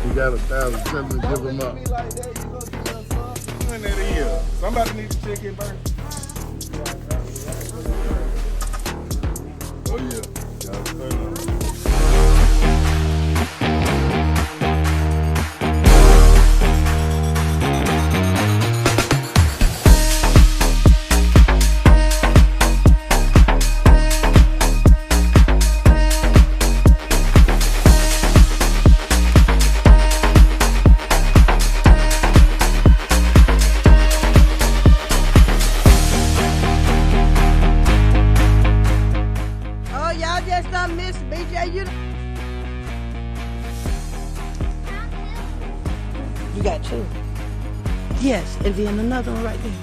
He got 1,000. Tell him to give him up. When that is. Somebody needs to check it first. Oh yeah. Gotta turn on. Just done miss BJ. You got two. Yes, and then another one right there.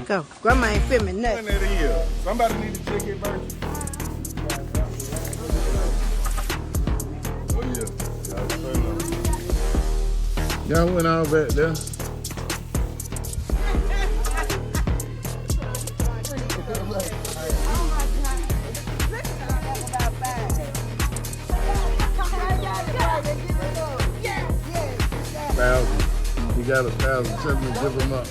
Go. Grandma ain't filming nothing. When that is. Somebody need to check it first. Oh yeah. Gotta turn on. Y'all went all back there. He got 1,000. Tell him to give him up.